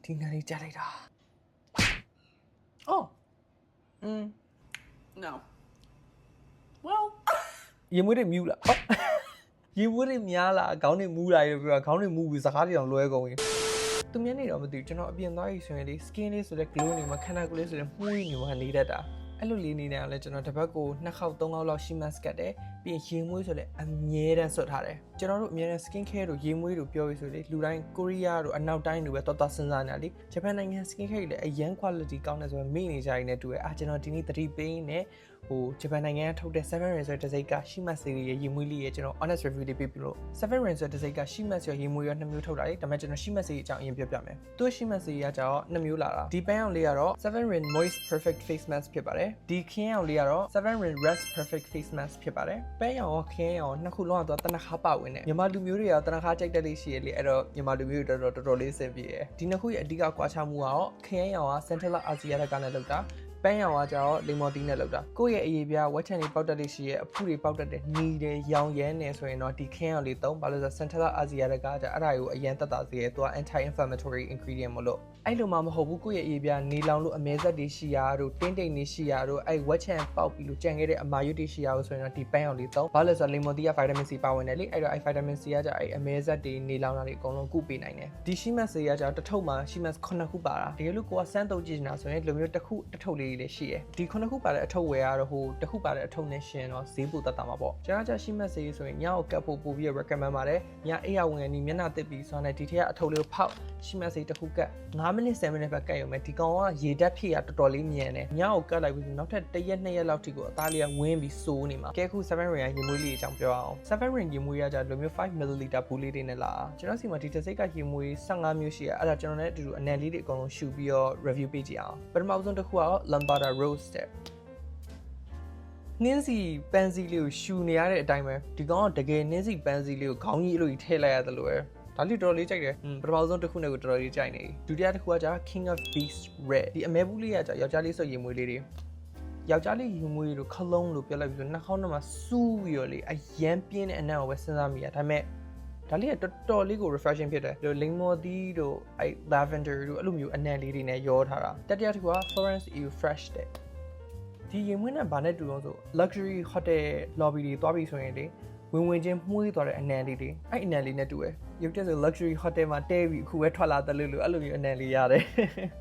ဒီငါလေးကြားလိုက်တာ Oh No Well ရေမွေးတွေမြူးလားရေမွေးတွေများလားခေါင်းတွေမူးလာရောပြောခေါင်းတွေမူးပြီးစကားတွေအောင်လွဲကုန်ပြီသူမျက်နေတော့မသိဘူးကျွန်တော်အပြင်သွားရေးဆိုရင်လေ skin လေးဆိုတဲ့ glow နေမှာခန္ဓာကိုယ်လေးဆိုတဲ့မှုရင်းနေမှာနေတတ်တာအဲ့လိုလေးနေနေအောင်လဲကျွန်တော်တစ်ပတ်ကို2ခေါက်3ခေါက်လောက်ရှိမှစကတ်တယ်ပြီးရင်ရေမွေးဆိုလဲအမြဲတမ်းဆွတ်ထားတယ်ကျွန်တော်တို့အမြဲတမ်း skin care တို့ရေမွေးတို့ပြောပြီးဆိုလေလူတိုင်းကိုရီးယားတို့အနောက်တိုင်းတို့ပဲတော်တော်စဉ်းစားနေတာလေဂျပန်နိုင်ငံ skin care တွေလည်းအရန် quality ကောင်းတယ်ဆိုတော့မိနေကြရင်းနဲ့တူတယ်ကျွန်တော်ဒီနေ့သတိပေးနေဟိုဂျပန်နိုင်ငံကထုတ်တဲ့ 7 rin ဆိုတဲ့တစ်စိတ်ကရှိမှစေးရဲ့ရေမွေးလေးရဲ့ကျွန်တော် honest review လေးပေးပြီးလို့7 rin ဆိုတဲ့တစ်စိတ်ကရှိမှစေးရေမွေးရ2မျိုးထုတ်တာလေဒါပေမဲ့ကျွန်တော်ရှိမှစေးအကြောင်းအရင်ပြောပြမယ်သူရှိမှစေးကကျတော့2မျိုးလာတာဒီပန်းအောင်လေးကတော့7 rin moist perfect face mask ဖြစ်ပါတယ်ဒီခင်းအောင်လေးကတော့7 rin rest perfect face mask ဖြစ်ပါတယ်ပန်းအောင်ခင်းအောင်နှစ်ခုလုံးကတော့တနခါပါဝင်နေမြန်မာလူမျိုးတွေကတနခါကြိုက်တဲ့လေးရှိရလေအဲ့တော့မြန်မာလူမျိုးတွေတော်တော်လေးအဆင်ပြေတယ်ဒီနှစ်ခုရဲ့အဓိကကွာခြားမှုကတော့ခင်းအောင်က Centella asiatica နဲ့လောက်တာပန်းရောင်ကကျတော့လိမ္မော်တီးနဲ့လောက်တာကိုယ့်ရဲ့အရေးပြဝက်ချန်လေးပေါက်တက်လေးရှိရဲ့အဖုတွေပေါက်တက်တဲ့နီးတယ်ရောင်ရဲနေဆိုရင်တော့ဒီခင်းရောင်လေးသုံးဘာလို့လဲဆိုတော့ Centella asiatica ကအဲ့ဒါကိုအရင်တက်တာစီရဲ့သူက anti inflammatory ingredient မလို့အဲ့လိုမှမဟုတ်ဘူးကိုယ့်ရဲ့အရေးပြနေလောင်လို့အမဲဆက်တွေရှိရတို့တင်းတိမ်တွေရှိရတို့အဲ့ဝက်ချန်ပေါက်ပြီးလို့ကြံခဲ့တဲ့အမာရွတ်တွေရှိရလို့ဆိုရင်တော့ဒီပန်းရောင်လေးသုံးဘာလို့လဲဆိုတော့လိမ္မော်တီးက vitamin C ပါဝင်တယ်လေအဲ့တော့အဲ့ vitamin C ကကျအဲ့အမဲဆက်တွေနေလောင်တာတွေအကုန်လုံးကုပေးနိုင်တယ်ဒီရှိမတ်ဆေးကကျတော့တစ်ထုပ်မှာရှိမတ်9ခုပါတာတကယ်လို့ကိုကစမ်းတုပ်ကြည့်နေတာဆိုရင်ဒီလိုမျိုးတစ်ခုတစ်ထုပ်လေးလည်းရှိဒီ9ခုပါတဲ့အထုပ်ဝယ်ရတော့ဟိုတစ်ခုပါတဲ့အထုပ်နဲ့ရှင်တော့ဈေးပိုတက်တာမှာပေါ့ကျွန်တော်ကရှိမတ်ဆေးဆိုရင်ညကိုကတ်ဖို့ပို့ပြီး recommend ပါတယ်ညအိယာဝင်နေမျက်နှာတစ်ပြီးဆိုတော့ဒီထက်အထုပ်လေးကိုဖောက်ရှိမတ်ဆေးတစ်ခုကတ်9မိနစ်10မိနစ်ပဲကတ်ရုံပဲဒီကောင်ကရေဓာတ်ဖြည့်ရတော်တော်လေးမြန်တယ်ညကိုကတ်လိုက်ပြီးနောက်ထပ်1ရက်2ရက်လောက်ထိကိုအသားလေးကဝင်းပြီးစိုးနေမှာကဲခု7 rin ရေမွေးလေးအကြောင်းပြောအောင်7 rin ရေမွေးရကြလိုမျိုး5 ml ဘူးလေးတွေနဲ့လာကျွန်တော်စီမှာဒီတစ်စိတ်ကရေမွေး15မျိုးရှိရအဲ့ဒါကျွန်တော်လည်းအတူတူအနံလေးတွေအကုန်လုံးရှူပြီးတော့ review ပေးကြည့်အောင်ပထမဆုံးတစ်ခုကတော့ lambada roastedနှင်းစီပန်းစည်းလေးကိုရှူနေရတဲ့အတိုင်းပဲဒီကောင်ကတကယ်နှင်းစီပန်းစည်းလေးကိုခေါင်းကြီးအဲ့လိုကြီးထည့်လိုက်ရတယ်လို့ပဲဒါလေးတော်တော်လေးကြိုက်တယ်ပထမဆုံးတစ်ခုနဲ့ကိုတော်တော်လေးကြိုက်နေဒုတိယတစ်ခုကကြာ King of Beast Red ဒီအမဲဘူးလေးကကြာယောက်ျားလေးဆိုရေမွေးလေးတွေယောက်ျားလေးရေမွေးတို့ခလုံးလို့ပြောလိုက်ပြီးဆိုနှာခေါင်းထဲမှာစူးပြီးတော့လေအရန်ပြင်းတဲ့အနံ့ကိုပဲစဉ်းစားမိရဒါပေမဲ့ဒါလေးကတော်တော်လေးကို refreshing ဖြစ်တယ်ဒီလိမ္မော်သီးတို့အဲ lavender တို့အဲ့လိုမျိုးအနံ့လေးတွေနဲ့ရောထားတာတတိယတစ်ခုက Florence EU Fresh တဲ့ဒီရေမွေးနဲ့ဗာနဲ့တူအောင်ဆို luxury hotel lobby တွေသွားပြီဆိုရင်လေဝင်ချင်းမှုေးသွားတဲ့အနံလေးတွေအဲ့အနံလေးနဲ့တူတယ်ရုပ်တက်ဆို luxury hotel မှာတဲပြီးအခုပဲထွက်လာတယ်လို့အဲ့လိုမျိုးအနံလေးရတယ်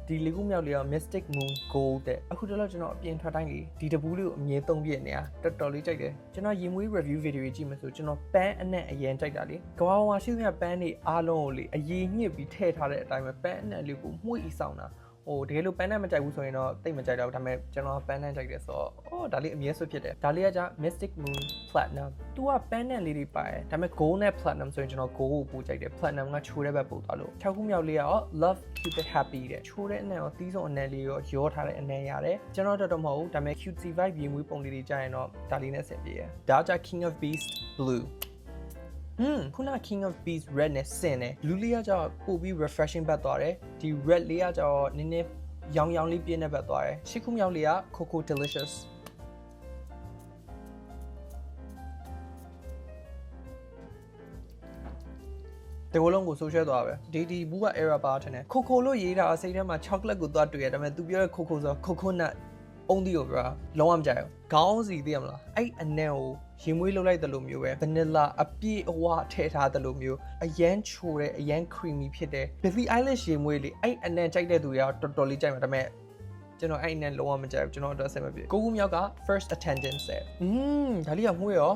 ဒီလေးခုမြောက်လေးက Mystic Moon Gold တဲ့အခုတည်းကကျွန်တော်အပြင်ထွက်တိုင်းလေဒီတပူးလေးကိုအမြဲသုံးပြနေတာတော်တော်လေးကြိုက်တယ်ကျွန်တော်ရေမွေး review video ကြီးကြည့်မယ်ဆိုကျွန်တော်ပန်းအနံ့အရင်ကြိုက်တာလေကဘာဝါရှိသမျှပန်းတွေအားလုံးကိုလေအရေးညှစ်ပြီးထည့်ထားတဲ့အတိုင်းပဲပန်းအနံ့လေးကိုမှုေးအဆောင်တာဟိုတကယ်လို့ပန်းနဲ့မကြိုက်ဘူးဆိုရင်တော့တိတ်မကြိုက်တော့ဘူးဒါပေမဲ့ကျွန်တော်ပန်းနဲ့ကြိုက်တယ်ဆိုတော့ဒါလေးအမြဲဆွဖြစ်တယ်ဒါလေးကကြာ Mystic Moon Platinum သူကပန်းနဲ့လေးတွေပါတယ်ဒါပေမဲ့ Gold နဲ့ Platinum ဆိုရင်ကျွန်တော် Gold ကိုပိုကြိုက်တယ် Platinum ကချိုးတဲ့ဘက်ပိုသွားလို့6ခုမြောက်လေးက Love Cupid Happy တဲ့ချိုးတဲ့အနံ့ရောတီးဆုံးအနံ့လေးရောထားတဲ့အနံ့ရတယ်ကျွန်တော်တော့မဟုတ်ဘူးဒါပေမဲ့ cutesy vibe ရေမွေးပုံလေးတွေကြာရင်တော့ဒါလေးနဲ့ဆင်ပြေတယ်ဒါကြာ King of Beast Blueခုန King of Beast Red နဲ့ဆင်တယ် Blue လေးကကြာပို့ပြီး refreshing ဘက်သွားတယ်ဒီ Red လေးကကြာနည်းနည်းရောင်လေးပြင်းတဲ့ဘက်သွားတယ်ရှစ်ခုမြောက်လေးက Coco Delicious တကူလုံးကိုဆိုးရှဲသွားပဲဒီဘူးက error ပါထင်တယ် Coco လို့ရေးတာအစိမ်းထဲမှာ chocolate ကိုသွားတွေ့ရတယ်ဒါပေမဲ့ तू ပြောတဲ့ Coco ဆို coconut အုံးသီးကိုပြောလုံးဝမကြိုက်ဘူးခေါင်းစီသိရမလားအဲ့အနံ့ကိုရေမွေးလုပ်လိုက်တယ်လို့မျိုးပဲ vanilla အပြည့်အဝထည့်ထားတယ်လို့မျိုးအရန်ချိုတဲ့အရန် creamy ဖြစ်တယ် Billie Eilish ရေမွေးလေအဲ့အနံ့ကြိုက်တဲ့သူတွေကတော်တော်လေးကြိုက်မှာဒါပေမဲ့ကျွန်တော်အဲ့အနံ့လုံးဝမကြိုက်ဘူးကျွန်တော်အတွက်အဆင်မပြေကိုကူမြောက်က first attendance တဲ့ဒါလေးကမှုရေ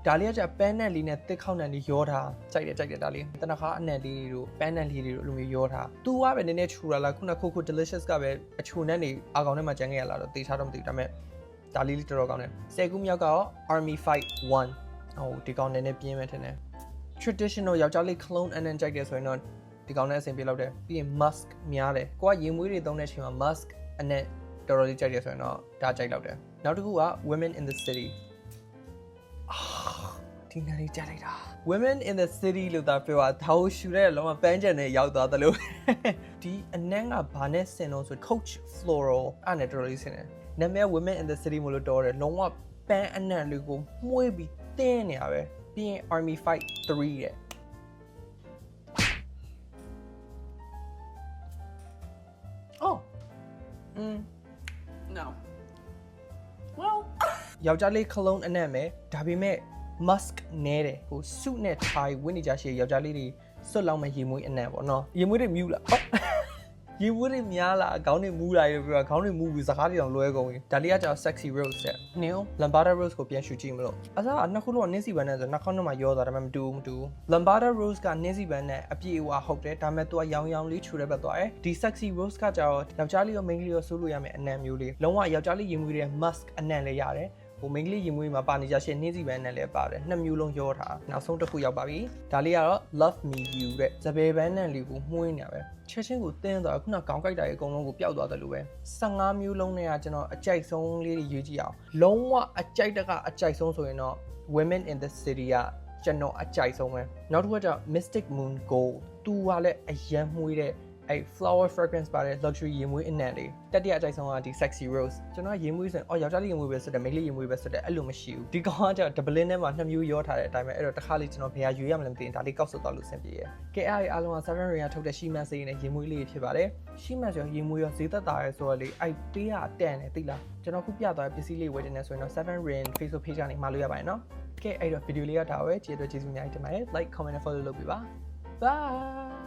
ာဒါလေးကကြာပန်းနံလေးနဲ့တစ်ခေါက်နံလေးရောထားကြိုက်တယ်ဒါလေးတနခါအနံလေးတို့ပန်းနံလေးတွေလိုမျိုးရောထားသူကပဲနည်းနည်းချူလာခုန Coco Delicious ကပဲအချူနံနေအာကောင်ထဲမှာကျန်ခဲ့ရလားတော့တေချာတော့မသိဘူးဒါပေမဲ့ဒါလေးတော်တော်ကောင်းတယ်10ခုမြောက်ကတော့ Army Fight 1ဟိုဒီကောင်နည်းနည်းပြင်းမယ်ထင်တယ် traditional ယောက်ျားလေး clone အနံ့ကြိုက်တယ်ဆိုရင်တော့ဒီကောင်နဲ့အဆင်ပြေလောက်တယ်ပြီးရင် musk များတယ်ကိုကရေမွေးတွေသုံးတဲ့အချိန်မှာ musk အနံ့တော်တော်လေးကြိုက်တယ်ဆိုရင်တော့ဒါကြိုက်လောက်တယ်နောက်တစ်ခုက Women in the City ဒီနားလေးကြားလိုက်တာ Women in the City လို့သာပြောတာဒါကိုရှူတဲ့လုံးဝပန်းချန်နဲ့ရောက်သွားတယ်လို့ဒီအနံ့ကဘာနဲ့ဆင်တော့ဆို Coach Floral အဲ့နဲ့တော်တော်လေးဆင်တယ်နာမည် Women in the City မလို့တော်တယ်လုံးဝပန်းအနံ့လေးကိုမှုေးပြီးတင်းနေရပဲပြီးရင် Army Fight 3တဲ့ No. Well, ယောက်ျားလေး cologne အနံ့ပဲဒါပေမဲ့ musk နဲတယ်ဟိုစုနဲ့ tie ဝင်နေကြရှိယောက်ျားလေးတွေစွတ်လောက်မဲ့ရေမွေးအနံ့ပေါ့နော်ရေမွေးတွေမြူးလားရေမွေးတွေများလားခေါင်းတွေမူးလာရောပြောခေါင်းတွေမူးပြီးစကားတွေအောင်လွဲကုန်ပြီဒါလေးကကျတော့ sexy rose တဲ့နင် lambada rose ကိုပြန်ရှူကြည့်မလို့အစားနှစ်ခုလုံးက Nancy Van နဲ့ဆိုနှာခေါင်းထဲမှာရောသွားတယ်မတူဘူး lambada rose က Nancy Van နဲ့အပြည့်အဝဟုတ်တယ်ဒါပေမဲ့သူကရောင်လေးခြူတဲ့ဘက်သွားတယ်ဒီ sexy rose ကကျတော့ယောက်ျားလေးရောမိန်းကလေးရောဆိုးလို့ရမယ်အနံ့မျိုးလေးလုံးဝယောက်ျားလေးရေမွေးတဲ့ musk အနံ့လေးရတယ်ဟိုမိန်းကလေးရင်မွေးမှာပါနေကြရှင့်နှင်းစီပန်းနဲ့လည်းပါတယ်နှစ်မျိုးလုံးရောထားနောက်ဆုံးတစ်ခုရောက်ပါပြီဒါလေးကတော့ love me you တဲ့စပယ်ပန်းနဲ့လေးကိုမှုန်းနေတာပဲချက်ချင်းကိုတင်းသွားခုနခေါင်းကိုက်တာရဲ့အကုန်လုံးကိုပျောက်သွားတယ်လို့ပဲ15မျိုးလုံးနဲ့ကကျွန်တော်အကြိုက်ဆုံးလေးတွေရွေးကြည့်အောင်လုံးဝအကြိုက်တကအကြိုက်ဆုံးဆိုရင်တော့ women in the city ကကျွန်တော်အကြိုက်ဆုံးပဲနောက်တစ်ခုကကျ mystic moon gold သူကလည်းအရန်မှုတဲ့အဲ့ flower fragrance ပါတဲ့ luxury ရေမွေးအနံ့လေးတတိယအကြိုက်ဆုံးကဒီ sexy rose ကျွန်တော်ရေမွေးဆိုရင်ယောက်ျားလေးရေမွေးပဲဆိုတယ်မိန်းကလေးရေမွေးပဲဆိုတယ်အဲ့လိုမရှိဘူးဒီကောင်ကကျတော့ double နဲ့မှာနှစ်မျိုးရောထားတဲ့အတိုင်းပဲအဲ့တော့တစ်ခါလေးကျွန်တော်ဘယ်ဟာယူရမလဲမသိရင်ဒါလေးကောက်ဆုပ်သွားလို့ဆင်ပြေရဲ့ကဲအားလုံးက Seven Rain ကထုတ်တဲ့ She Man စေးနဲ့ရေမွေးလေးဖြစ်ပါတယ် She Man ဆိုရင်ရေမွေးရောဈေးသက်သာရဲဆိုတော့လေအဲ့ပေးရအတန်နဲ့သိလားကျွန်တော်ခုပြသွားတဲ့ပစ္စည်းလေးဝယ်တင်နေဆိုရင်တော့ Seven Rain Facebook page ကနေမှာလို့ရပါတယ်နော်ကဲအဲ့တော့ဗီဒီယိုလေးကဒါပဲကြည့်ရတော့ကျေးဇူးအများကြီးတင်ပါတယ် like comment နဲ့ follow လုပ်ပေးပါ bye